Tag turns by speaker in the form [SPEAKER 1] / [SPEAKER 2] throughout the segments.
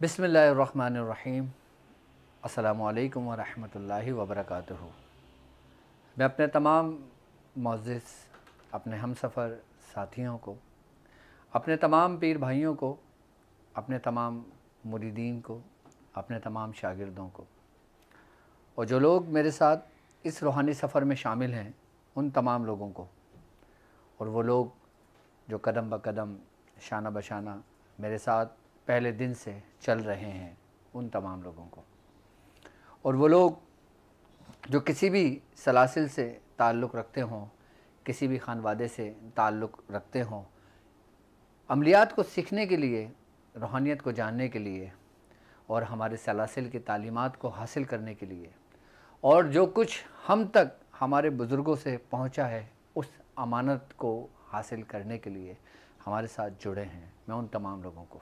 [SPEAKER 1] बिस्मिल्लाहिर्रहमानिर्रहीम। अस्सलामुअलैकुम वरहमतुल्लाहि वबरकातुहू। मैं अपने तमाम मुअज़्ज़िज़ अपने हमसफ़र साथियों को, अपने तमाम पीर भाइयों को, अपने तमाम मुरीदीन को, अपने तमाम शागिर्दों को और जो लोग मेरे साथ इस रूहानी सफ़र में शामिल हैं उन तमाम लोगों को, और वो लोग जो कदम ब कदम शाना बशाना मेरे साथ पहले दिन से चल रहे हैं उन तमाम लोगों को, और वो लोग जो किसी भी सलासिल से ताल्लुक़ रखते हों, किसी भी ख़ानवादे से ताल्लुक़ रखते हों, अमलियात को सीखने के लिए, रूहानियत को जानने के लिए और हमारे सलासिल की तालीमात को हासिल करने के लिए, और जो कुछ हम तक हमारे बुज़ुर्गों से पहुँचा है उस अमानत को हासिल करने के लिए हमारे साथ जुड़े हैं, मैं उन तमाम लोगों को,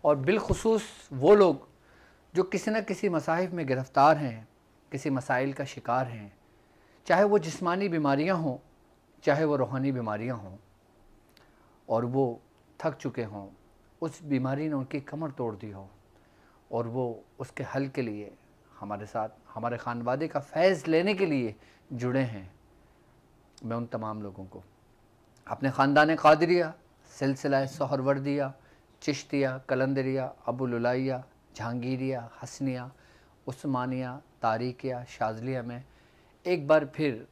[SPEAKER 1] और बिलख़ुसूस वो लोग जो किसी न किसी मसाइब में गिरफ़्तार हैं, किसी मसाइल का शिकार हैं, चाहे वो जिस्मानी बीमारियां हों, चाहे वो रूहानी बीमारियां हों, और वो थक चुके हों, उस बीमारी ने उनकी कमर तोड़ दी हो और वो उसके हल के लिए हमारे साथ, हमारे ख़ानवादे का फैज़ लेने के लिए जुड़े हैं, मैं उन तमाम लोगों को अपने ख़ानदान क़ादिरिया, सिलसिला सोहरवर्दिया, चिश्तिया, कलंदरिया, अबुलुलाइया, जहांगीरिया, हसनिया, उस्मानिया, तारिकिया, शाज़लिया में एक बार फिर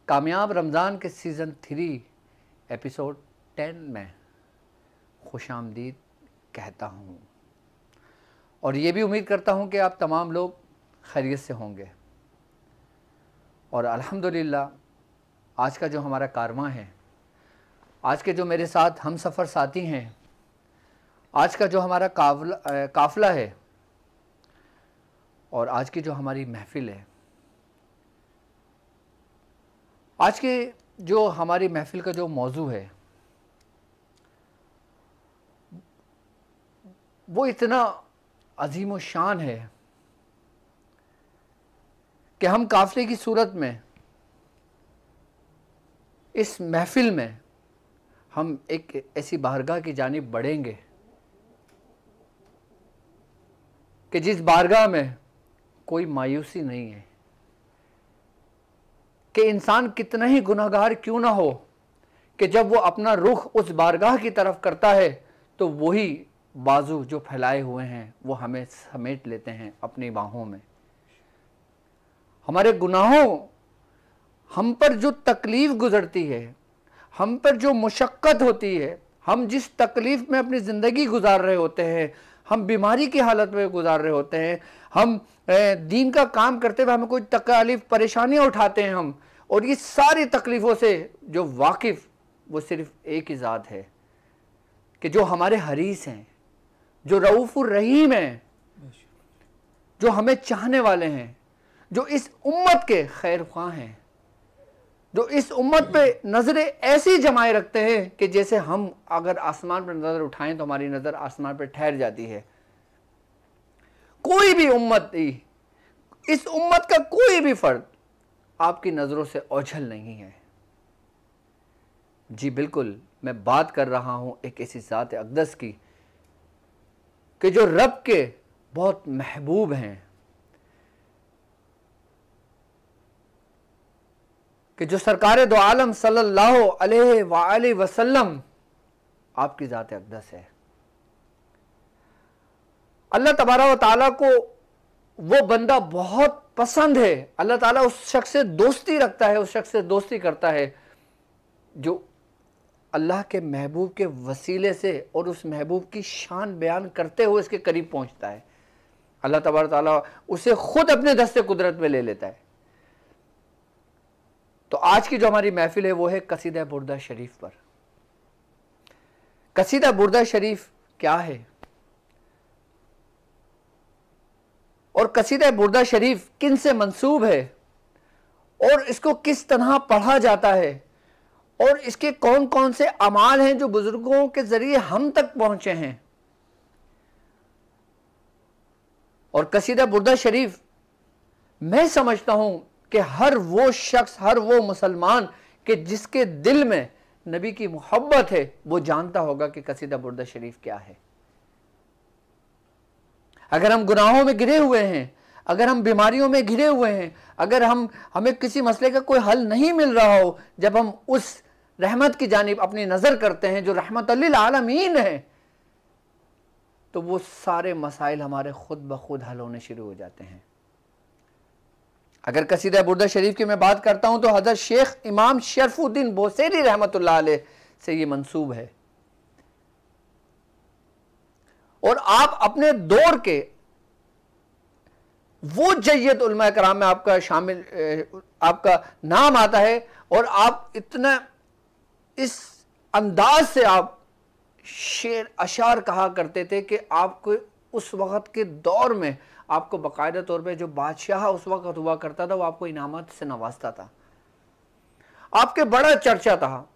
[SPEAKER 1] कामयाब रमज़ान के सीज़न 3 एपिसोड 10 में खुशामदीद कहता हूँ, और ये भी उम्मीद करता हूँ कि आप तमाम लोग खैरियत से होंगे। और अल्हम्दुलिल्लाह आज का जो हमारा कारवां है, आज के जो मेरे साथ हम सफ़र साथी हैं, आज का जो हमारा काफ़िला है और आज की जो हमारी महफ़िल है, आज के जो हमारी महफ़िल का जो मौजू है वो इतना अजीम व शान है कि हम काफ़िले की सूरत में इस महफ़िल में हम एक ऐसी बारगाह की जानिब बढ़ेंगे कि जिस बारगाह में कोई मायूसी नहीं है, कि इंसान कितना ही गुनाहगार क्यों ना हो, कि जब वो अपना रुख उस बारगाह की तरफ करता है तो वही बाजू जो फैलाए हुए हैं वो हमें समेट लेते हैं अपनी बाहों में। हमारे गुनाहों, हम पर जो तकलीफ़ गुज़रती है, हम पर जो मुशक्क़त होती है, हम जिस तकलीफ़ में अपनी ज़िंदगी गुजार रहे होते हैं, हम बीमारी की हालत में गुजार रहे होते हैं, हम दीन का काम करते हुए हमें कोई तकलीफ़ परेशानियाँ उठाते हैं हम, और ये सारी तकलीफ़ों से जो वाकिफ़ वो सिर्फ़ एक ही ज़ात है कि जो हमारे हरीस हैं, जो रऊफ़ुर रहीम हैं, जो हमें चाहने वाले हैं, जो इस उम्मत के खैर ख्वाह हैं, जो इस उम्मत पे नज़रें ऐसी जमाए रखते हैं कि जैसे हम अगर आसमान पर नज़र उठाएं तो हमारी नज़र आसमान पर ठहर जाती है। कोई भी उम्मत, इस उम्मत का कोई भी फ़र्द आपकी नज़रों से ओझल नहीं है। जी बिल्कुल, मैं बात कर रहा हूँ एक ऐसी ज़ात अक़दस की कि जो रब के बहुत महबूब हैं, कि जो सरकार दो आलम सल्लल्लाहु अलैहि वसल्लम आपकी ज़ात अक़दस है। अल्लाह तबारा व ताला को वो बंदा बहुत पसंद है, अल्लाह ताला उस शख्स से दोस्ती रखता है, उस शख्स से दोस्ती करता है जो अल्लाह के महबूब के वसीले से और उस महबूब की शान बयान करते हुए इसके करीब पहुंचता है। अल्लाह तबारा ताला उसे खुद अपने दस्ते कुदरत में ले लेता है। तो आज की जो हमारी महफिल है वो है कसीदा बुर्दा शरीफ पर। कसीदा बुर्दा शरीफ क्या है और कसीदा बुर्दा शरीफ किन से मंसूब है और इसको किस तरह पढ़ा जाता है और इसके कौन कौन से अमाल हैं जो बुजुर्गों के जरिए हम तक पहुंचे हैं। और कसीदा बुर्दा शरीफ मैं समझता हूं कि हर वो शख्स, हर वो मुसलमान कि जिसके दिल में नबी की मोहब्बत है वो जानता होगा कि कसीदा बुर्दा शरीफ क्या है। अगर हम गुनाहों में घिरे हुए हैं, अगर हम बीमारियों में घिरे हुए हैं, अगर हमें किसी मसले का कोई हल नहीं मिल रहा हो, जब हम उस रहमत की जानिब अपनी नज़र करते हैं जो रहमतुल लिल आलमीन है, तो वो सारे मसाइल हमारे खुद ब खुद हल होने शुरू हो जाते हैं। अगर कसीदा बुर्दा शरीफ की मैं बात करता हूं तो हज़रत शेख इमाम शरफुद्दीन बोसेरी रहमतुल्लाह अलैह से ये मंसूब है। और आप अपने दौर के वो जय्यद उलमा कराम में आपका शामिल, आपका नाम आता है, और आप इतना इस अंदाज से आप शेर अशार कहा करते थे कि आपको उस वक़्त के दौर में आपको बाकायदा तौर पे जो बादशाह उस वक़्त हुआ करता था वो आपको इनामत से नवाजता था, आपके बड़ा चर्चा था,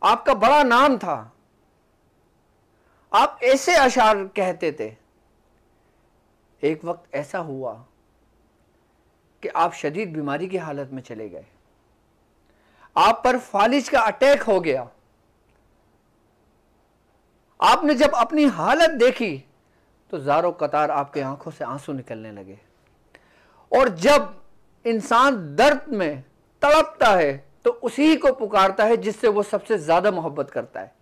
[SPEAKER 1] आपका बड़ा नाम था, आप ऐसे अशार कहते थे। एक वक्त ऐसा हुआ कि आप शदीद बीमारी की हालत में चले गए, आप पर फालिज का अटैक हो गया। आपने जब अपनी हालत देखी तो ज़ारो कतार आपके आंखों से आंसू निकलने लगे। और जब इंसान दर्द में तड़पता है तो उसी को पुकारता है जिससे वो सबसे ज्यादा मोहब्बत करता है।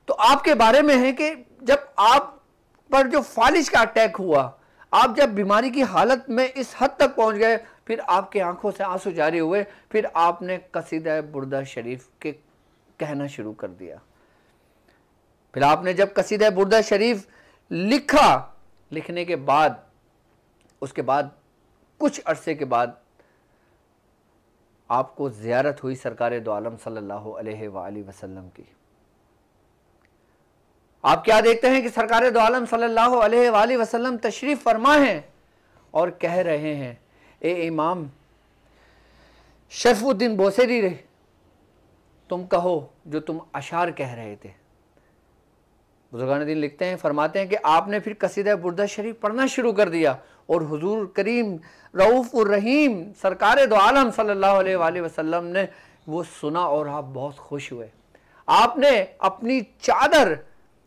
[SPEAKER 1] तो आपके बारे में है कि जब आप पर जो फालिज का अटैक हुआ, आप जब बीमारी की हालत में इस हद तक पहुंच गए, फिर आपके आंखों से आंसू जारी हुए, फिर आपने कसीदा बुर्दा शरीफ के कहना शुरू कर दिया। फिर आपने जब कसीदा बुर्दा शरीफ लिखा, लिखने के बाद उसके बाद कुछ अरसे के बाद आपको ज़ियारत हुई सरकार दो आलम सल्लल्लाहु अलैहि वसल्लम की। आप क्या देखते हैं कि सरकार दो आलम सल्लल्लाहु अलैहि वसल्लम तशरीफ़ फरमा हैं और कह रहे हैं, ए इमाम शरफुद्दीन बोसेरी रे, तुम कहो जो तुम अशार कह रहे थे। बुजुर्गान दीन लिखते हैं, फरमाते हैं कि आपने फिर कसीदा बुर्दा शरीफ पढ़ना शुरू कर दिया और हुजूर करीम रऊफ़ुर रहीम सरकार दो आलम सल्लल्लाहु अलैहि वसल्लम ने वो सुना और आप बहुत खुश हुए। आपने अपनी चादर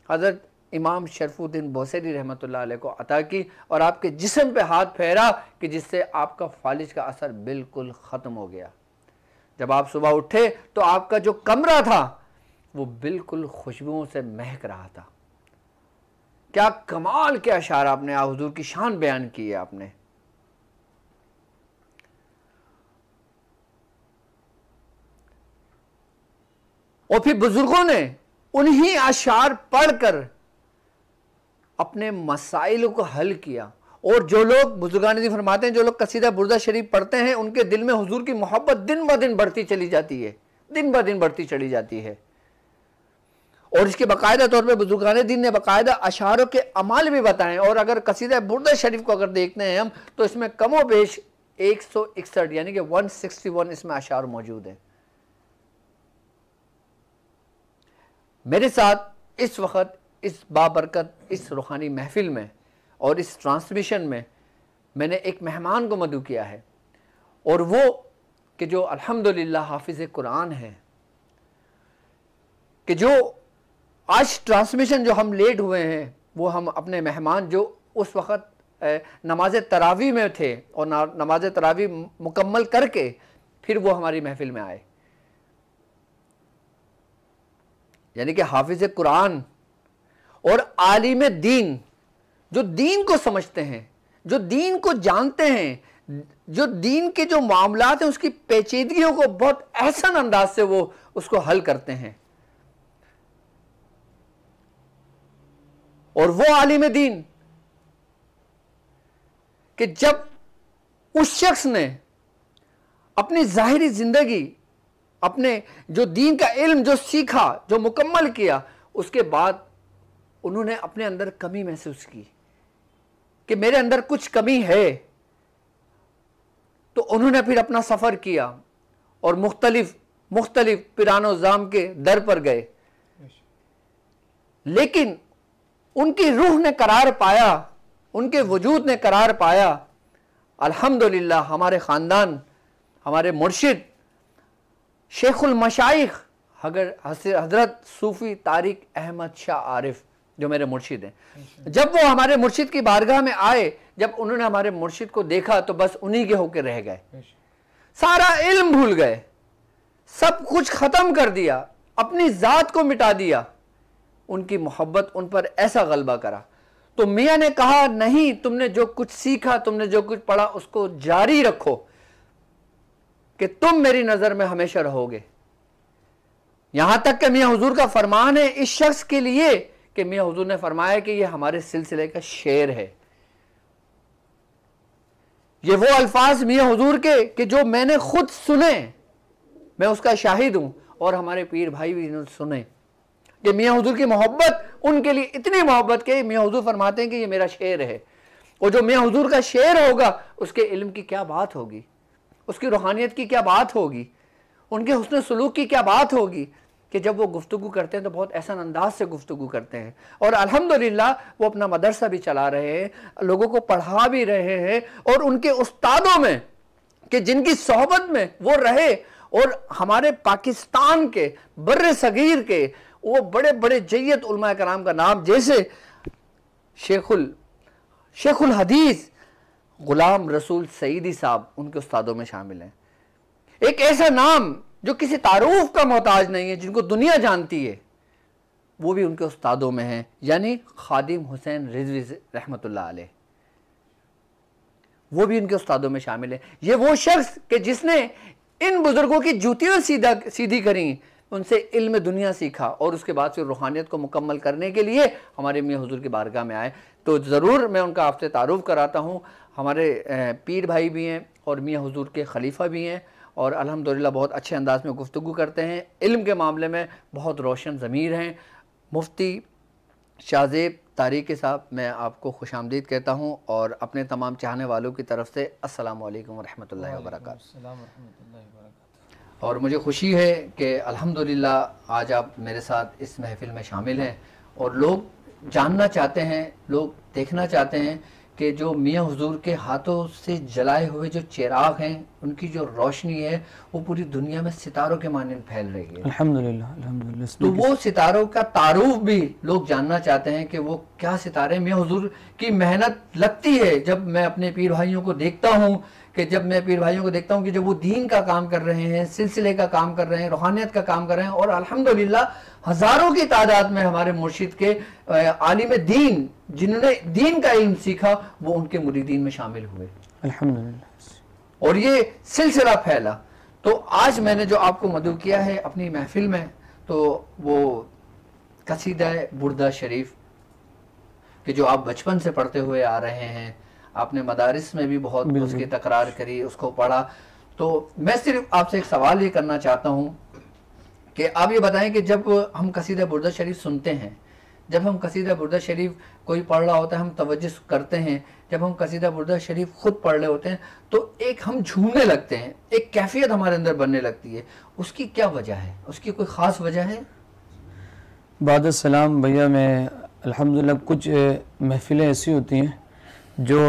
[SPEAKER 1] हज़रत इमाम शरफुद्दीन बोसेरी रहमतुल्लाह अलैह को अता की और आपके जिस्म पे हाथ फेरा कि जिससे आपका फालिज का असर बिल्कुल ख़त्म हो गया। जब आप सुबह उठे तो आपका जो कमरा था वो बिल्कुल खुशबुओं से महक रहा था। क्या कमाल के अशार आपने हुजूर की शान बयान की है आपने। और फिर बुजुर्गों ने उन्हीं अशार पढ़कर अपने मसाइलों को हल किया। और जो लोग बुजुर्गान दीन फरमाते हैं, जो लोग कसीदा बुर्दा शरीफ पढ़ते हैं, उनके दिल में हुजूर की मोहब्बत दिन ब दिन बढ़ती चली जाती है, दिन ब दिन बढ़ती चली जाती है। और इसके बाकायदा तौर पे बुजुर्गान दीन ने बाकायदा अशारों के अमाल भी बताएं। और अगर कसीदा बुर्दा शरीफ को अगर देखते हैं हम, तो इसमें कमो बेश 161 यानी कि 161 इसमें अशार मौजूद है। मेरे साथ इस वक्त इस बाबरकत इस रूहानी महफिल में और इस ट्रांसमिशन में मैंने एक मेहमान को मदऊ किया है, और वो कि जो अल्हम्दुलिल्लाह हाफिज़ कुरान है, कि जो आज ट्रांसमिशन जो हम लेट हुए हैं वो हम अपने मेहमान जो उस वक़्त नमाज तरावी में थे और नमाज तरावी मुकम्मल करके फिर वो हमारी महफिल में आए, यानी कि हाफिज़ कुरान और आलिम दीन, जो दीन को समझते हैं, जो दीन को जानते हैं, जो दीन के जो मामलात हैं उसकी पेचीदगियों को बहुत एहसन अंदाज से वो उसको हल करते हैं। और वो आलिम दीन कि जब उस शख्स ने अपनी जाहिरी जिंदगी, अपने जो दीन का इल्म जो सीखा, जो मुकम्मल किया, उसके बाद उन्होंने अपने अंदर कमी महसूस की कि मेरे अंदर कुछ कमी है, तो उन्होंने फिर अपना सफ़र किया और मुख्तलिफ पिरानो जाम के दर पर गए, लेकिन उनकी रूह ने करार पाया, उनके वजूद ने करार पाया। अल्हम्दुलिल्लाह हमारे ख़ानदान, हमारे मुर्शिद शेखुल मशाइख हज़रत सूफ़ी तारिक अहमद शाह आरिफ जो मेरे मुर्शिद हैं। जब वो हमारे मुर्शिद की बारगाह में आए, जब उन्होंने हमारे मुर्शिद को देखा तो बस उन्हीं के होकर रह गए, सारा इल्म भूल गए, सब कुछ खत्म कर दिया, अपनी जात को मिटा दिया। उनकी मोहब्बत उन पर ऐसा गलबा करा। तो मियां ने कहा, नहीं, तुमने जो कुछ सीखा, तुमने जो कुछ पढ़ा, उसको जारी रखो कि तुम मेरी नजर में हमेशा रहोगे। यहां तक कि मियां हुजूर का फरमान है इस शख्स के लिए कि मियां हुजूर ने फरमाया कि यह हमारे सिलसिले का शेर है। ये वो अल्फाज मियां हुजूर के कि जो मैंने खुद सुने, मैं उसका शाहिद हूं, और हमारे पीर भाई भी इन्होंने सुने कि मियां हुजूर की मोहब्बत, उनके लिए इतनी मोहब्बत के मियां हुजूर फरमाते हैं कि ये मेरा शेर है। और जो मियां हुजूर का शेर होगा उसके इल्म की क्या बात होगी, उसकी रूहानियत की क्या बात होगी, उनके हुस्न सलूक की क्या बात होगी कि जब वो गुफ्तगू करते हैं तो बहुत ऐसा अंदाज से गुफ्तगू करते हैं। और अल्हम्दुलिल्लाह वो अपना मदरसा भी चला रहे हैं, लोगों को पढ़ा भी रहे हैं, और उनके उस्तादों में कि जिनकी सोहबत में वो रहे, और हमारे पाकिस्तान के बर्रे सगीर के वो बड़े बड़े जय्यत उलमा कराम का नाम, जैसे शेखुल हदीस गुलाम रसूल सईदी साहब उनके उस्तादों में शामिल हैं। एक ऐसा नाम जो किसी तारुफ का मोहताज नहीं है, जिनको दुनिया जानती है, वो भी उनके उस्तादों में है, यानी खादिम हुसैन रिजवी रहमतुल्लाह अलैह, वो भी उनके उस्तादों में शामिल है। ये वो शख्स कि जिसने इन बुजुर्गों की जूतियां सीधी करी, उनसे इल्म दुनिया सीखा, और उसके बाद फिर रूहानियत को मुकम्मल करने के लिए हमारे मियां हुजूर की बारगाह में आए। तो ज़रूर मैं उनका आपसे तारुफ कराता हूँ। हमारे पीर भाई भी हैं और मियां हुजूर के खलीफा भी हैं, और अल्हम्दुलिल्लाह बहुत अच्छे अंदाज में गुफ्तगू करते हैं, इल्म के मामले में बहुत रोशन ज़मीर हैं। मुफ्ती शाहज़ेब तारिकी साहब, मैं आपको खुशामदीद कहता हूँ, और अपने तमाम चाहने वालों की तरफ से अस्सलामु अलैकुम वरहमतुल्लाहि वबरकातुहू। और मुझे खुशी है कि अल्हम्दुलिल्लाह आज आप मेरे साथ इस महफिल में शामिल हैं, और लोग जानना चाहते हैं, लोग देखना चाहते हैं कि जो मियां हुजूर के हाथों से जलाए हुए जो चिराग हैं, उनकी जो रोशनी है वो पूरी दुनिया में सितारों के मानंद फैल रही है।
[SPEAKER 2] अल्हम्दुलिल्लाह, अल्हम्दुलिल्लाह।
[SPEAKER 1] तो वो सितारों का तारुफ भी लोग जानना चाहते हैं कि वो क्या सितारे। मियां हुजूर की मेहनत लगती है, जब मैं अपने पीर भाइयों को देखता हूँ कि जब वो दीन का काम कर रहे हैं, सिलसिले का काम कर रहे हैं, रूहानियत का काम कर रहे हैं, और अल्हम्दुलिल्लाह हजारों की तादाद में हमारे मुर्शिद के आलिम दीन, जिन्होंने दीन का इल्म सीखा, वो उनके मुरीदीन में शामिल हुए
[SPEAKER 2] अल्हम्दुलिल्लाह,
[SPEAKER 1] और ये सिलसिला फैला। तो आज मैंने जो आपको मदऊ किया है अपनी महफिल में, तो वो कसीदा बुर्दा शरीफ कि जो आप बचपन से पढ़ते हुए आ रहे हैं, आपने मदारिस में भी बहुत उसकी तकरार करी, उसको पढ़ा। तो मैं सिर्फ आपसे एक सवाल ये करना चाहता हूँ कि आप ये बताएं कि जब हम कसीदा बुर्दा शरीफ सुनते हैं, जब हम कसीदा बुर्दा शरीफ कोई पढ़ रहा होता है, हम तवज्जो करते हैं, जब हम कसीदा बुर्दा शरीफ खुद पढ़ रहे होते हैं, तो एक हम झूमने लगते हैं, एक कैफियत हमारे अंदर बनने लगती है। उसकी क्या वजह है? उसकी कोई ख़ास वजह है?
[SPEAKER 2] बाद सलाम भैया, मैं अल्हम्दुलिल्लाह कुछ महफिलें ऐसी होती हैं जो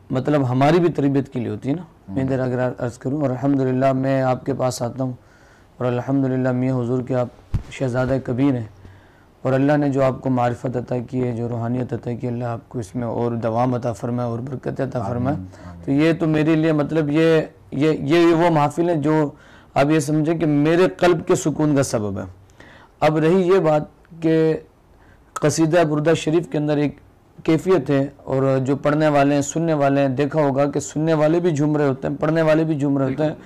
[SPEAKER 2] मतलब हमारी भी तरबियत के लिए होती है ना। मैं इधर अगर अर्ज़ करूँ, और अल्हम्दुलिल्लाह मैं आपके पास आता हूँ, और अल्हम्दुलिल्लाह मियां हुजूर के आप शहज़ादा कबीर हैं, और अल्लाह ने जो आपको मारिफत अता की है, जो रूहानियत अता की, अल्लाह आपको इसमें और दवाम अता फरमाए और बरकत अता फरमाए। तो ये तो मेरे लिए मतलब ये वो महफिल है जो आप ये समझें कि मेरे क़ल्ब के सुकून का सबब है। अब रही ये बात कि कसीदा बुर्दा शरीफ के अंदर एक कैफियत है, और जो पढ़ने वाले हैं, सुनने वाले हैं, देखा होगा कि सुनने वाले भी झूम रहे होते हैं, पढ़ने वाले भी झूम रहे होते हैं।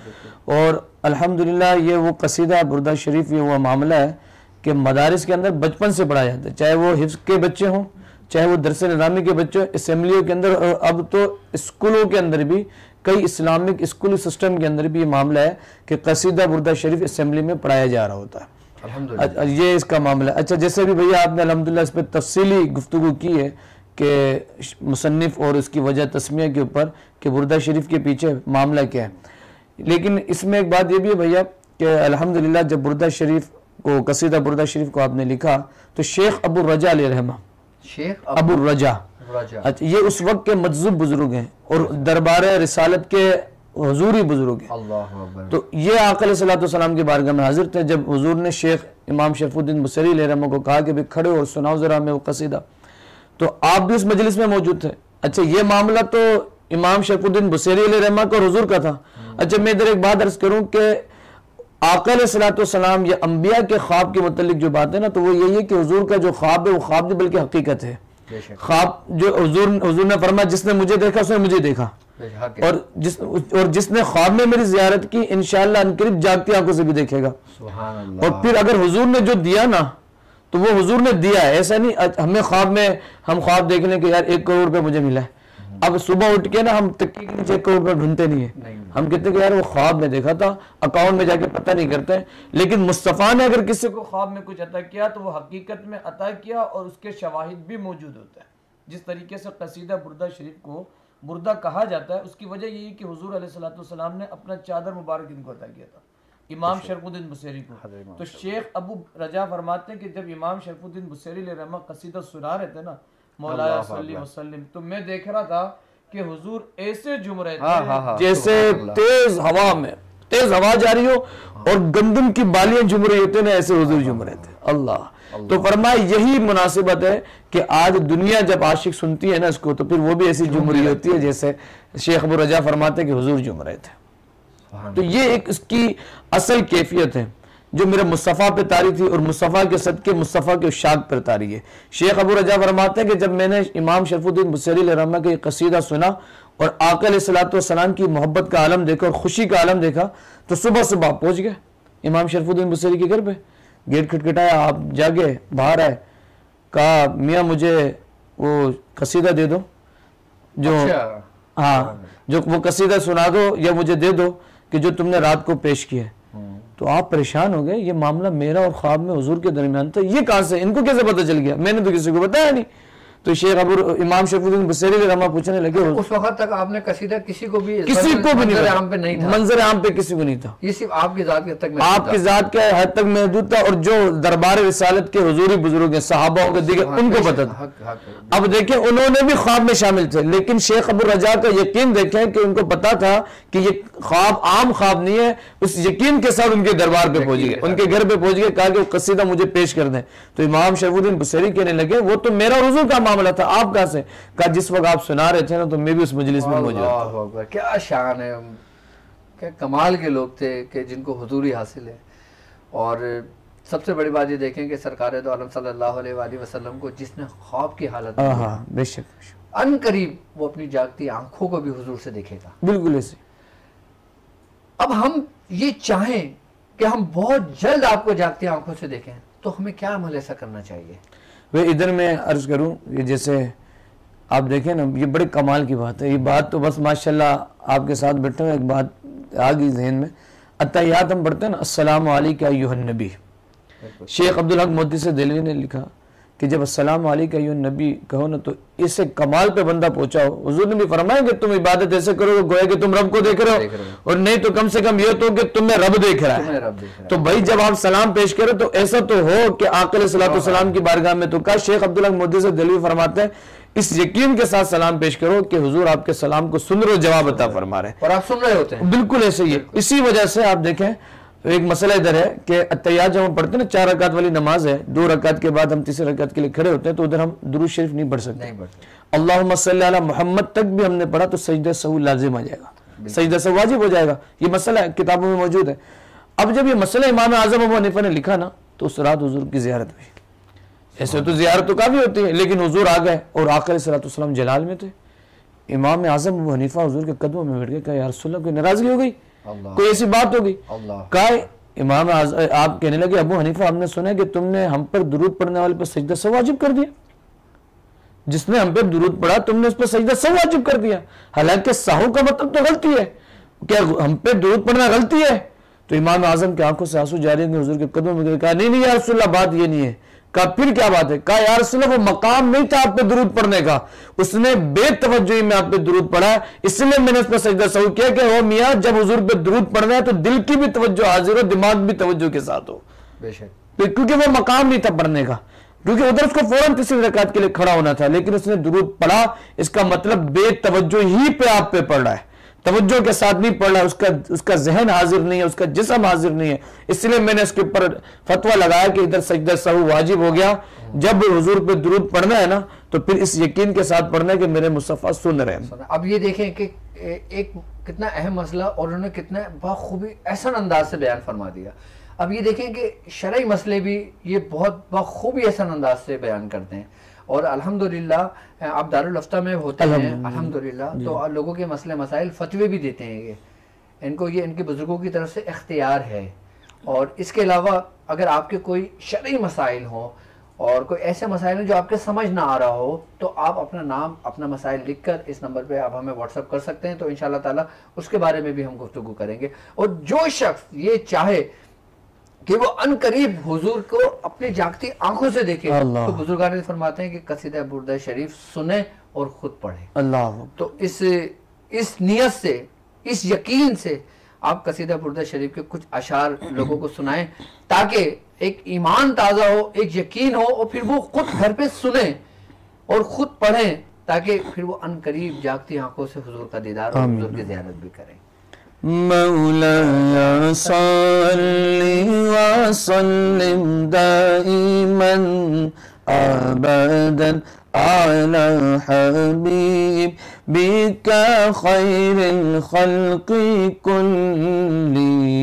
[SPEAKER 2] और अल्हम्दुलिल्लाह ये वो कसीदा बुर्दा शरीफ, ये वो मामला है कि मदारिस के अंदर बचपन से पढ़ाया जाता है, चाहे वो हिफ्ज़ के बच्चे हों, चाहे वो दरस निज़ामी के बच्चे हों, असेंबलियों के अंदर, और अब तो स्कूलों के अंदर भी, कई इस्लामिक स्कूली सिस्टम के अंदर भी ये मामला है कि कसीदा बुर्दा शरीफ असेंबली में पढ़ाया जा रहा होता है। ये इसका मामला है। अच्छा, जैसे भी भैया आपने अल्हम्दुलिल्लाह इस पर तफसीली गुफ्तगू की है कि मुसन्निफ और उसकी वजह तस्मिया के ऊपर कि बुर्दा शरीफ के पीछे मामला क्या है, लेकिन इसमें एक बात ये भी है भैया कि अल्हम्दुलिल्लाह जब बुर्दा शरीफ को, कसीदा बुर्दा शरीफ को आपने लिखा, तो शेख अबू रजा अलैहि रहमा,
[SPEAKER 1] शेख
[SPEAKER 2] अबू रजा, अच्छा, ये उस वक्त के मजज़ूब बुजुर्ग हैं और दरबार रिसालत के हुजूर ही बुजुर्ग है।
[SPEAKER 1] अल्लाहु अकबर।
[SPEAKER 2] तो ये आका अलैहिस्सलाम की बारगाह में हाजिर थे जब हुजूर ने शेख इमाम शरफुद्दीन बुसरी अलैहि को कहा कि भाई खड़े और सुनाओ जरा हमें वो कसीदा, तो आप भी उस मजलिस में मौजूद थे। अच्छा, ये मामला तो इमाम शरफुद्दीन बुसरी अलैहि का और हुजूर का था। अच्छा, मैं इधर एक बात अर्ज करूं कि आका अलैहिस्सलाम या अंबिया के ख्वाब के मुतालिक जो बात है ना, तो वो यही है कि हुजूर का जो ख्वाब है वो ख्वाब नहीं बल्कि हकीकत है। ख्वाब जो हुजूर ने फरमाया जिसने मुझे देखा उसने मुझे देखा, और जिसने ख्वाब में मेरी जियारत की इंशाअल्लाह अनकरीब जागती आंखों से भी देखेगा। और फिर अगर हुजूर ने जो दिया ना तो वो हुजूर ने दिया है, ऐसा नहीं हमें ख्वाब में हम ख्वाब देख लें कि यार 1 करोड़ रुपए मुझे मिला है, अब सुबह उठ के ना हम तक्की के नीचे 1 करोड़ रुपए ढूंढते नहीं है, हम कहते कि यार वो ख्वाब में देखा था, अकाउंट में जाके पता नहीं करते हैं। लेकिन मुस्तफ़ा ने अगर किसी को ख्वाब में कुछ अता किया तो वो हकीकत में अता किया और उसके शवाहिद भी मौजूद होता है। जिस तरीके से कसीदा बुर्दा शरीफ को बुर्दा कहा जाता है उसकी वजह यही कि हुजूर अलैहिस्सलाम ने अपना चादर मुबारक इनको अता किया था, इमाम शरफुद्दीन बुसैरी को। तो शेख अबू रजा फरमाते हैं कि जब इमाम शरफुद्दीन बुसैरी रहमा कसीदा सुना रहे थे ना मौलाया सल्ली वसल्लिम, तो मैं देख रहा था कि हुजूर ऐसे झूम रहे थे जैसे तेज हवा में तेज हवा जा रही हो और गंदम की बालियां झूम रही होती है ना, ऐसे हुजूर झूम रहे थे। अल्लाह। तो फरमाया यही मुनासिबत है कि आज दुनिया जब आशिक सुनती है ना इसको तो फिर वो भी ऐसी झूम रही होती है जैसे शेख अबू रजा फरमाते हैं कि हुजूर झूम रहे थे। तो ये एक इसकी असल कैफियत है जो मेरे मुस्तफ़ा पे तारी थी और मुस्तफ़ा के सदके मुस्तफ़ा के उशाक पर तारी है। शेख अबू रजा फरमाते हैं कि जब मैंने इमाम शरफुद्दीन बुसैरी रहमा का कसीदा सुना और आका अलैहिस्सलाम की मोहब्बत का आलम देखा और खुशी का आलम देखा तो सुबह सुबह पहुंच गए इमाम शरफुद्दीन बुसैरी के घर पे। गेट खटखटाया, आप जागे, बाहर आए, कहा मियाँ मुझे वो कसीदा दे दो जो हाँ जो वो कसीदा सुना दो या मुझे दे दो कि जो तुमने रात को पेश किया। तो आप परेशान हो गए, ये मामला मेरा और ख्वाब में हुजूर के दरमियान था, ये कहां से, इनको कैसे पता चल गया, मैंने तो किसी को बताया नहीं। तो शेख अबू इमाम शरफुद्दीन बुसैरी रहमा पूछने लगे
[SPEAKER 1] उस वक्त तक आपने कसीदा किसी को भी
[SPEAKER 2] मंजर आम पे किसी को नहीं था,
[SPEAKER 1] ये सिर्फ आपकी जात के तक
[SPEAKER 2] आपकी जात के हद तक महदूद था और जो दरबार रिसालत के हुजूरी बुजुर्ग सहाबा के दिखे उनको पता था। अब देखें उन्होंने भी ख्वाब में शामिल थे लेकिन शेख अबू रजा का यकीन देखें कि उनको पता था कि ये ख्वाब आम ख्वाब नहीं है, उस यकीन के साथ उनके दरबार पे पहुंच गए, उनके घर पे पहुंच गए, कहा कि वो कसीदा मुझे पेश कर दें। तो इमाम शरफुद्दीन बुसैरी कहने लगे वो तो मेरा हुजूर का मामला था, आप कहां से? कहा जिस वक्त आप सुना रहे थे ना तो मैं भी उस मजलिस में मौजूद था।
[SPEAKER 1] क्या शान है, क्या कमाल के लोग थे कि जिनको हुजूरी हासिल है। और सबसे बड़ी बात ये देखें कि सरकार दो आलम सल्लल्लाहु अलैहि वसल्लम को जिसने ख्वाब की हालत में
[SPEAKER 2] बेशक
[SPEAKER 1] अन करीब वो अपनी जागती आंखों को भी हुजूर से देखेगा,
[SPEAKER 2] बिल्कुल ऐसे। अब
[SPEAKER 1] हम ये चाहें कि हम बहुत जल्द आपको जागती आंखों से देखें तो हमें क्या अमल ऐसा करना चाहिए?
[SPEAKER 2] वे इधर मैं अर्ज करूं, ये जैसे आप देखें ना, ये बड़े कमाल की बात है, ये बात तो बस माशाल्लाह आपके साथ बैठे हुए एक बात आ गई जहन में। अत्तहियात हम पढ़ते हैं ना, अस्सलामु अलैका अय्युहन नबी। शेख अब्दुल हक मोदी से दिलवी ने लिखा कि जब अस्सलामु अलैका अय्युहन नबी कहो ना तो इससे कमाल पे बंदा पहुंचा हो। हुजूर ने भी फरमाया कि तुम इबादत ऐसे करो गोया कि तुम रब को देख रहे हो, और नहीं तो कम से कम ये तो कि तुम्हें रब देख रहा है। तो भाई जब आप सलाम पेश करो तो ऐसा तो हो कि आका अलैहिस्सलाम की बारगाह में तो का शेख अब्दुल हक मोदी से दिलवी फरमाते हैं इस यकीन के साथ सलाम पेश करो कि हुजूर आपके सलाम को सुन रहे, जवाब अता फरमा रहे
[SPEAKER 1] और आप सुन रहे होते हैं।
[SPEAKER 2] बिल्कुल ऐसे ही। इसी वजह से आप देखें एक मसला इधर है कि अत्तहियात जब हम पढ़ते हैं ना, 4 रकात वाली नमाज है, 2 रकात के बाद हम तीसरे रकात के लिए खड़े होते हैं तो उधर हम दुरूद शरीफ नहीं पढ़ सकते। अल्लाहुम्मा सल्ली अला मोहम्मद तक भी हमने पढ़ा तो सजदा सहू लाजिम आ जाएगा, सजदा सहू वाजिब हो जाएगा। ये मसला किताबों में मौजूद है। अब जब ये मसला इमाम आजम अबू हनीफा ने लिखा ना तो उस रात हुजूर की ज़ियारत हुई। ऐसे तो ज़ियारत तो काफ़ी होती है लेकिन हुजूर आ गए और आका अलैहिस्सलाम जलाल में थे। इमाम आजम अबू हनीफा हुजूर के कदमों में बैठ गए, कहा या रसूल अल्लाह कोई नाराजगी हो गई, कोई ऐसी बात हो गई? कहा इमाम आप कहने लगे अबू हनीफा हमने सुना कि तुमने हम पर दुरूद पढ़ने वाले पर सजदा सहू वाजिब कर दिया, जिसने हम पे दुरूद पढ़ा तुमने उस पर सजदा सहू वाजिब कर दिया। हालांकि सहू का मतलब तो गलती है, क्या हम पे दुरूद पढ़ना गलती है? तो इमाम आजम की आंखों से आंसू जारी होंगे, हुजूर के कदमों में कहा नहीं नहीं या रसूल अल्लाह बात ये नहीं है। कहा फिर क्या बात है? कहा यार रसूल वो मकाम नहीं था आप पे दुरूद पढ़ने का, उसने बेतवज्जोही में आप पे दुरूद पढ़ा इसलिए मैंने उस पर सजदा सहू किया कि ओ मियां जब हुजूर पे दुरूद पढ़ना है तो दिल की भी तवज्जो हाजिर हो, दिमाग भी तवज्जो के साथ हो, क्योंकि वो मकाम नहीं था पढ़ने का, क्योंकि उधर उसको फौरन तीसरी रकात के लिए खड़ा होना था लेकिन उसने दुरूद पढ़ा, इसका मतलब बेतवज्जो ही पे आप पे पढ़ रहा है। तवज्जो के साथ नहीं पढ़ रहा, उसका जहन हाजिर नहीं है, उसका जिस्म हाजिर नहीं है, इसलिए मैंने इसके ऊपर फतवा लगाया कि इधर सजदा सहू वाजिब हो गया। जब हुजूर पे दुरूद पढ़ना है ना तो फिर इस यकीन के साथ पढ़ना है कि मेरे मुस्तफा सुन रहे हैं।
[SPEAKER 1] अब ये देखें कि एक कितना अहम मसला और उन्होंने कितना बखूबी एहसन अंदाज से बयान फरमा दिया। अब ये देखें कि शरई मसले भी ये बहुत बखूबी एहसन अंदाज से बयान करते हैं, और अल्हम्दुलिल्लाह आप दारुल अफ्ता में होते हैं अल्हम्दुलिल्लाह, तो लोगों के मसले मसाइल फतवे भी देते हैं। ये इनके बुजुर्गों की तरफ से इख्तियार है। और इसके अलावा अगर आपके कोई शरई मसाइल हों और कोई ऐसे मसाइल हैं जो आपके समझ ना आ रहा हो, तो आप अपना नाम अपना मसाइल लिखकर इस नंबर पे आप हमें व्हाट्सअप कर सकते हैं, तो इंशाअल्लाह ताला उसके बारे में भी हम गुफ्तगू करेंगे। और जो शख्स ये चाहे कि वो अनकरीब हुजूर को अपनी जागती आंखों से देखे, तो बुजुर्गान फरमाते हैं कि कसीदा बुर्दा शरीफ सुने और खुद पढ़े।
[SPEAKER 2] अल्लाह।
[SPEAKER 1] तो इस नियत से, इस यकीन से आप कसीदा बुर्दा शरीफ के कुछ अशार लोगों को सुनाएं, ताकि एक ईमान ताज़ा हो, एक यकीन हो, और फिर वो खुद घर पे सुने और खुद पढ़ें, ताकि फिर वो अनकरीब जागती आंखों से हुजूर का दीदार और हुजूर की ज़ियारत भी करें।
[SPEAKER 2] मौलाना सल्ली व सल्लिम दाइमन अबदन अला हबीबिका खैरिल खल्क़ि कुल्लिहिम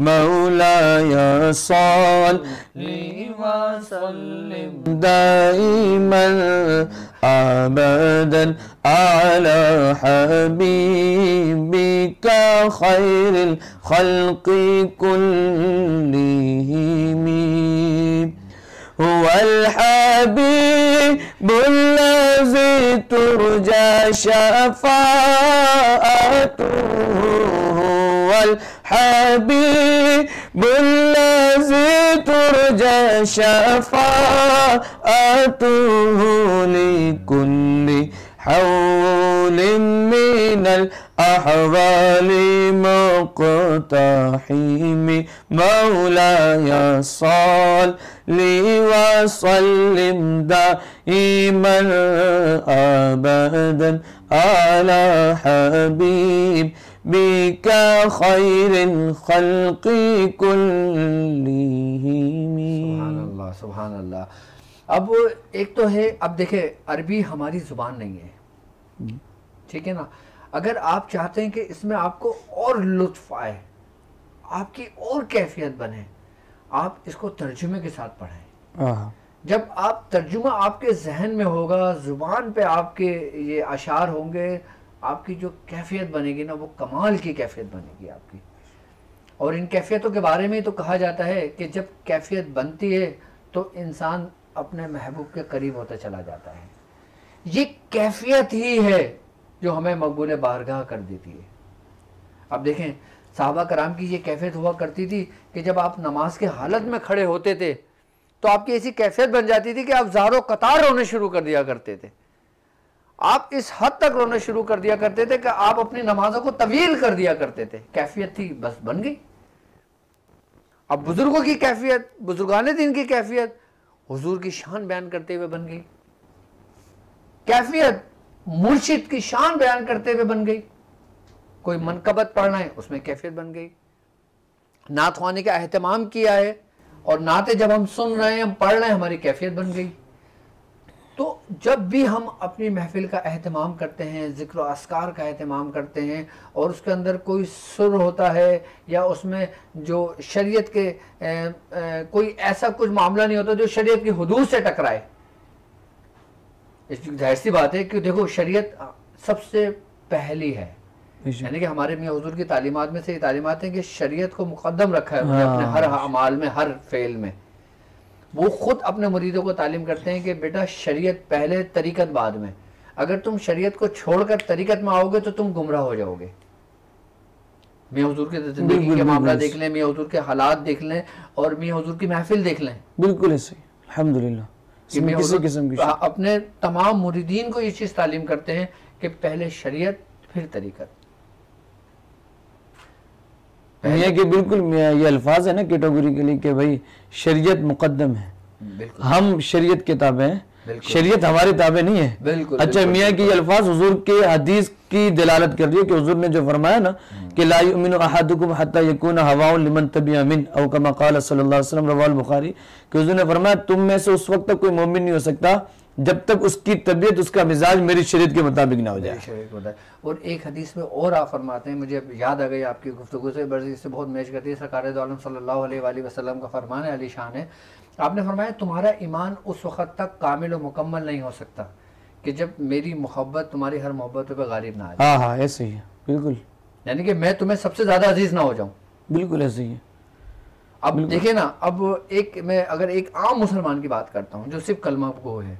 [SPEAKER 2] मौलाया सल्ली व सल्लिम दाइमन अबदन अला हबीबिका खैरिल खल्क़ि कुल्लिहिम हुवल हबीबुल्लज़ी तुरजा शफ़ाअतुहु हुवल हबीबुल्लज़ी तुरजा शफ़ाअतुहु लिकुल्ली हौलिन मिनल अहवालि मुक़तहिम मौलाया सल्ली व सल्लिम दाइमन अबदन अला हबीबिका खैरिल खल्क़ि कुल्लिहिम।
[SPEAKER 1] सुभान अल्लाह, सुभान अल्लाह। अब एक तो है, अब देखे अरबी हमारी जुबान नहीं है, ठीक है ना। अगर आप चाहते हैं कि इसमें आपको और लुत्फ आए, आपकी और कैफियत बने, आप इसको तर्जुमे के साथ पढ़ें। जब आप तर्जुमा आपके जहन में होगा, जुबान पे आपके ये अशार होंगे, आपकी जो कैफियत बनेगी ना, वो कमाल की कैफियत बनेगी आपकी। और इन कैफियतों के बारे में तो कहा जाता है कि जब कैफियत बनती है तो इंसान अपने महबूब के करीब होता चला जाता है। ये कैफियत ही है जो हमें मकबूल बारगाह कर देती है। अब देखें साहबा कराम की ये कैफियत हुआ करती थी कि जब आप नमाज के हालत में खड़े होते थे तो आपकी ऐसी कैफियत बन जाती थी कि आप ज़ारो कतार रोने शुरू कर दिया करते थे। आप इस हद तक रोने शुरू कर दिया करते थे कि आप अपनी नमाजों को तवील कर दिया करते थे। कैफियत थी, बस बन गई। अब बुजुर्गों की कैफियत, बुजुर्गाने दिन की कैफियत हुजूर की शान बयान करते हुए बन गई। कैफियत मुर्शिद की शान बयान करते हुए बन गई। कोई मनकबत पढ़ना है उसमें कैफियत बन गई। नात ख्वानी का एहतमाम किया है और नाते जब हम सुन रहे हैं, हम पढ़ रहे हैं, हमारी कैफियत बन गई। तो जब भी हम अपनी महफिल का एहतमाम करते हैं, ज़िक्र व अस्कार का एहतमाम करते हैं, और उसके अंदर कोई सुर होता है या उसमें जो शरीयत के कोई ऐसा कुछ मामला नहीं होता जो शरीयत की हुदूद से टकराए। इसकी जाहिर सी बात है कि देखो शरीयत सबसे पहली है, यानी कि हमारे मियां हुजूर की तालीमात में से ये तालीमात हैं कि शरीयत को मुकद्दम रखा है अपने हर अमाल में, हर फेल में। वो खुद अपने मुरीदों को तालीम करते हैं कि बेटा शरीयत पहले, तरीकत बाद में। अगर तुम शरीयत को छोड़कर तरीकत में आओगे तो तुम गुमराह हो जाओगे। मियां हुजूर की जिंदगी के मामला देख लें, मियां हुजूर के हालात देख लें और मियां हुजूर की महफिल देख लें।
[SPEAKER 2] बिल्कुल ऐसे, अल्हम्दुलिल्लाह। किसी किस्म की
[SPEAKER 1] अपने तमाम मुरीदीन को ये चीज़ तालीम करते हैं कि पहले शरीयत फिर तरीकत।
[SPEAKER 2] मियाँ के बिल्कुल ये अल्फाज है ना कैटेगरी के लिए कि भाई शरीयत मुकद्दम है। हम शरीयत किताबें हैं, शरीयत हमारे ताबे नहीं है।
[SPEAKER 1] बिल्कुल,
[SPEAKER 2] अच्छा, मियाँ की अल्फाज हुजूर के हदीस की दलालत कर रही है कि हुजूर ने जो फरमाया ना कि ला युमिनु अहदुकुम हत्ता यकूना हवाउन लिमन तबिअ मिन औ कमा क़ाल सल्लल्लाहु अलैहि वसल्लम रवाहुल बुखारी, कि हुजूर ने फरमाया तुम में से उस वक्त तक कोई मोमिन नहीं हो सकता जब तक उसकी तबीयत, उसका मिजाज मेरी शरीयत के मुताबिक ना हो जाए।
[SPEAKER 1] और एक हदीस में और आप फरमाते हैं, मुझे याद आ गई आपकी गुफ्तगू से, बड़ी से बहुत मैच करती है, सरकार दो आलम सल्लल्लाहु अलैहि वसल्लम का फरमान है, अली शान है, आपने फरमाया तुम्हारा ईमान उस वक़्त तक कामिल और मुकम्मल नहीं हो सकता कि जब मेरी मोहब्बत तुम्हारी हर मोहब्बत पे गालिब ना आ जाए।
[SPEAKER 2] हाँ हाँ, ऐसे ही है, बिल्कुल।
[SPEAKER 1] यानी कि मैं तुम्हें सबसे ज़्यादा अजीज़ ना हो जाऊँ।
[SPEAKER 2] बिल्कुल ऐसे ही है।
[SPEAKER 1] अब देखिए ना, अब मैं अगर एक आम मुसलमान की बात करता हूँ जो सिर्फ कलमा गो है,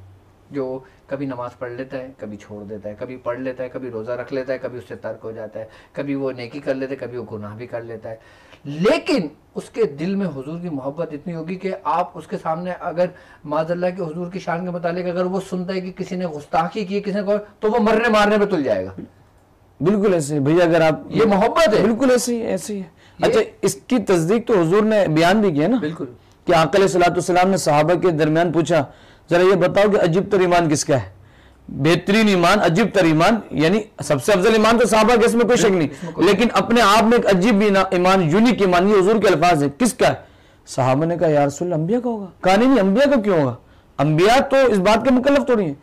[SPEAKER 1] जो कभी नमाज पढ़ लेता है, कभी छोड़ देता है, कभी पढ़ लेता है, कभी रोज़ा रख लेता है, कभी उससे तर्क हो जाता है, कभी वो नेकी कर लेता है, कभी वो गुनाह भी कर लेता है, लेकिन उसके दिल में हुजूर की मोहब्बत इतनी होगी कि आप उसके सामने अगर माज़अल्लाह के हुजूर की शान के मुतालिक अगर वो सुनता है कि किसी ने गुस्ताखी की, किसी ने, तो वो मरने मारने पे तुल जाएगा।
[SPEAKER 2] बिल्कुल ऐसे भैया, अगर आप,
[SPEAKER 1] ये मोहब्बत है,
[SPEAKER 2] बिल्कुल ऐसे ही ऐसे ही है। अच्छा, इसकी तस्दीक तो हुजूर ने बयान भी किया ना,
[SPEAKER 1] बिल्कुल,
[SPEAKER 2] कि आका अलैहिस्सलाम ने सहाबा के दरमियान पूछा जरा ये बताओ कि अजीब तर ईमान किसका है, बेहतरीन ईमान, अजीब तर ईमान, यानी सबसे अफजल ईमान तो सहाबा के, इसमें कोई शक नहीं, लेकिन अपने आप में एक अजीब ईमान, यूनिक ईमान, ये हुजूर के अल्फाज है, किसका है? सहाबा ने कहा या रसूल अल्लाह, अंबिया का होगा। कहा नहीं, अंबिया का क्यों होगा, अंबिया तो इस बात के मुकल्लफ थोड़ी है।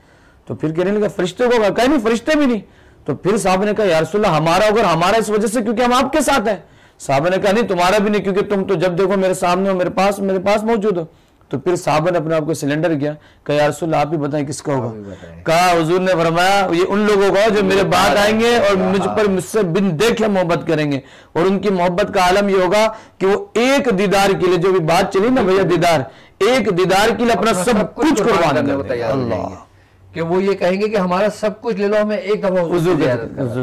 [SPEAKER 2] तो फिर कहने लगा फरिश्ते को होगा। कहा नहीं, फरिश्ते भी नहीं। तो फिर साहब ने कहा या रसूल अल्लाह हमारा होगा, हमारा इस वजह से क्योंकि हम आपके साथ हैं। साहब ने कहा नहीं, तुम्हारा भी नहीं, क्योंकि तुम तो जब देखो मेरे सामने हो, मेरे पास मौजूद हो। तो फिर साहब ने अपने आप को सिलेंडर किया, कहा या रसूल आप ही बताएं किसका होगा। कहा हुजूर ने फरमाया ये उन लोगों का जो मेरे बाद आएंगे और मुझसे बिन देखे मोहब्बत करेंगे, और उनकी मोहब्बत का आलम ये होगा कि वो एक दीदार के लिए, जो भी बात चली ना भैया, दीदार, एक दीदार के लिए अपना सब कुछ कुर्बान करने को तैयार हो जाएंगे,
[SPEAKER 1] कि वो ये कहेंगे कि हमारा सब कुछ ले लो, हमें एक दफा
[SPEAKER 2] हुजूर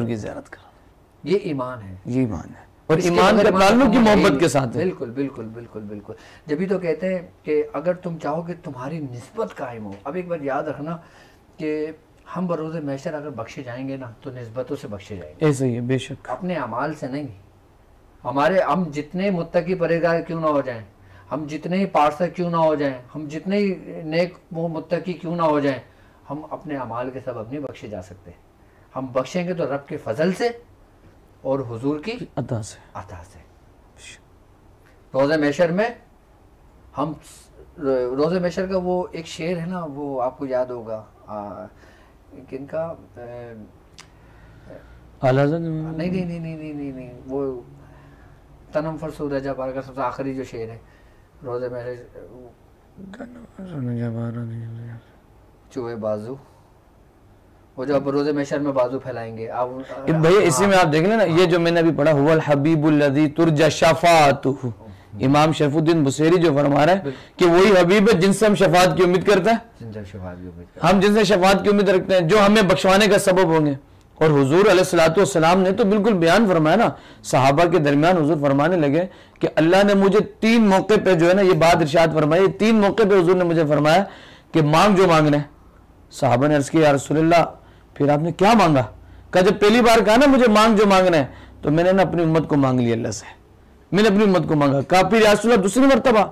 [SPEAKER 2] की ज़ियारत करो।
[SPEAKER 1] ये ईमान है,
[SPEAKER 2] ये ईमान है, और ईमान का ताल्लुक की मोहब्बत के साथ है।
[SPEAKER 1] बिल्कुल बिल्कुल बिल्कुल बिल्कुल। जब भी तो कहते हैं कि अगर तुम चाहो कि तुम्हारी निस्बत कायम हो, अब एक बार याद रखना कि हम बरोज़े महशर अगर बख्शे जाएंगे ना, तो निस्बतों से बख्शे जाएंगे।
[SPEAKER 2] ऐसा ही है, बेशक,
[SPEAKER 1] अपने अमाल से नहीं। हम जितने मुत्तकी परहेज़गार क्यों ना हो जाएं, हम जितने ही पारसक क्यों ना हो जाएं, हम जितने ही नेक मुत्तकी क्यों ना हो जाएं, हम अपने अमाल के सबब नहीं बख्शे जा सकते। हम बख्शेंगे तो रब के फजल से और हुजूर की
[SPEAKER 2] अता से।
[SPEAKER 1] रोज़े महशर में हम, रोज़े महशर का वो एक शेर है ना, वो आपको याद होगा, किनका, नहीं नहीं नहीं नहीं नहीं नहीं नहीं, वो तनम फरसूद रजा पार का सबसे आखिरी जो शेर है, रोज़े महशर, चूहे बाजू, वो जो अब रोज़े महशर में बाजू फैलाएंगे। आप
[SPEAKER 2] भैया इसी में आप देख लेना, ये जो मैंने अभी पढ़ा, हुवल हबीबुल्लज़ी तुरजा शफ़ाअतुहु, इमाम शरीफुद्दीन बुसेरी जो फरमा रहा है कि वही हबीब है जिनसे हम शफाअत की उम्मीद करते हैं, हम जिनसे शफाअत की उम्मीद रखते हैं, जो हमें बख्शवाने का सबब होंगे। और हुजूर अलैहिस्सलातु वस्सलाम ने तो बिल्कुल बयान फरमाया ना, सहाबा के दरमियान हुजूर फरमाने लगे कि अल्लाह ने मुझे 3 मौके पे जो है ना ये बात इरशाद फरमाई, 3 मौके पे हुजूर ने मुझे फरमाया कि मांग जो मांगना है। सहाबा ने अर्ज किया या रसूलल्लाह, फिर आपने क्या मांगा? कहा जब पहली बार कहा ना मुझे मांग जो मांगना है, तो मैंने ना अपनी उम्मत को मांग लिया, अल्लाह से मैंने अपनी उम्मत को मांगा। कहा फिर या रसूलल्लाह दूसरी मरतबा?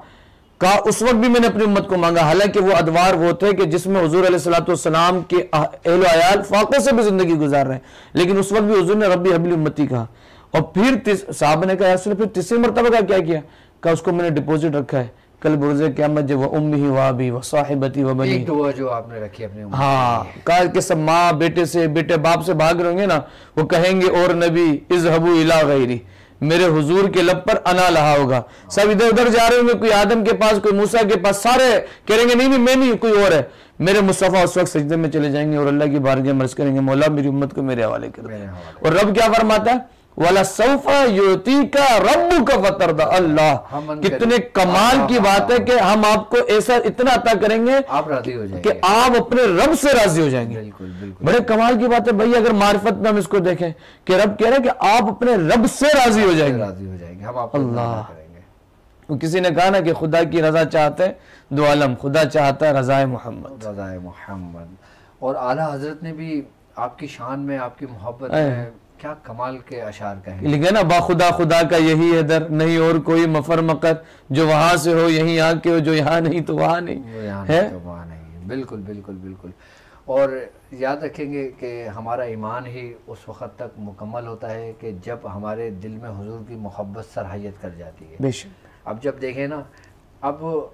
[SPEAKER 2] कहा उस वक्त भी मैंने अपनी उम्मत को मांगा, हालांकि वो अदवार वो थे कि जिसमें हुजूर अलैहिस्सलातु वस्सलाम के अहल अयाल फाक़े से भी जिंदगी गुजार रहे हैं, लेकिन उस वक्त भी हुजूर ने रब्बी हबली उम्मती कहा। और फिर साहब ने कहा फिर तीसरी मरतबा का क्या किया? कहा उसको मैंने डिपॉजिट रखा है, कल बुरज़े क़यामत जब व उम्मी व अबी व साहिबती व बनी,
[SPEAKER 1] एक दुआ जो आपने रखी अपने,
[SPEAKER 2] हाँ, कहा कि सब माँ बेटे से, बेटे बाप से भाग रहे होंगे ना, वो कहेंगे और नबी इज़हबू इला गैरी, मेरे हुजूर के लब पर अना लहा होगा। सब इधर उधर जा रहे होंगे, कोई आदम के पास, कोई मूसा के पास, सारे कहेंगे नहीं नहीं मैं नहीं, कोई और है। मेरे मुस्तफ़ा उस वक्त सजदे में चले जाएंगे और अल्लाह की बारगाह में अर्ज़ करेंगे मौला मेरी उम्मत को मेरे हवाले कर दे। और रब क्या फरमाता है? वाला सौफा युतीका रब्बुका फतरदा। अल्लाह, कितने कमाल की बात है कि हम आपको ऐसा इतना अता करेंगे
[SPEAKER 1] आप राजी हो जाएंगे,
[SPEAKER 2] कि आप अपने रब से राजी हो जाएंगे।
[SPEAKER 1] बिल्कुल बिल्कुल,
[SPEAKER 2] बड़े कमाल की बात है भैया, अगर मारिफत में हम इसको देखें कि रब कह रहे हैं कि आप अपने रब से राजी हो जाएंगे,
[SPEAKER 1] हम आपको
[SPEAKER 2] अल्लाह करेंगे। किसी ने कहा ना कि खुदा की रजा चाहते हैं दो आलम, खुदा चाहता है रज़ाए मोहम्मद।
[SPEAKER 1] और आला हजरत ने भी आपकी शान में, आपकी मोहब्बत में क्या कमाल के अशार कहे
[SPEAKER 2] लिखे ना, बाखुदा खुदा का यही है दर, नहीं और कोई मफर मकर, जो वहां से हो यहीं आके हो, जो यहाँ नहीं तो वहां नहीं है।
[SPEAKER 1] बिल्कुल बिल्कुल बिल्कुल। और याद रखेंगे कि हमारा ईमान ही उस वक़्त तक मुकम्मल होता है कि जब हमारे दिल में हुजूर की मोहब्बत सरहयत कर जाती है।
[SPEAKER 2] बेशक।
[SPEAKER 1] अब जब देखें ना, अब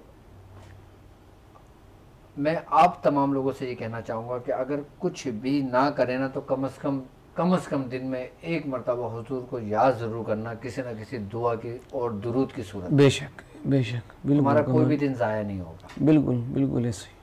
[SPEAKER 1] मैं आप तमाम लोगों से ये कहना चाहूँगा कि अगर कुछ भी ना करें ना, तो कम से कम दिन में एक मरतबा हुजूर को याद ज़रूर करना, किसी न किसी दुआ की और दुरूद की सूरत।
[SPEAKER 2] बेशक बेशक, बिल्कुल
[SPEAKER 1] हमारा कोई भी दिन ज़ाया नहीं होगा।
[SPEAKER 2] बिल्कुल बिल्कुल ऐसे ही।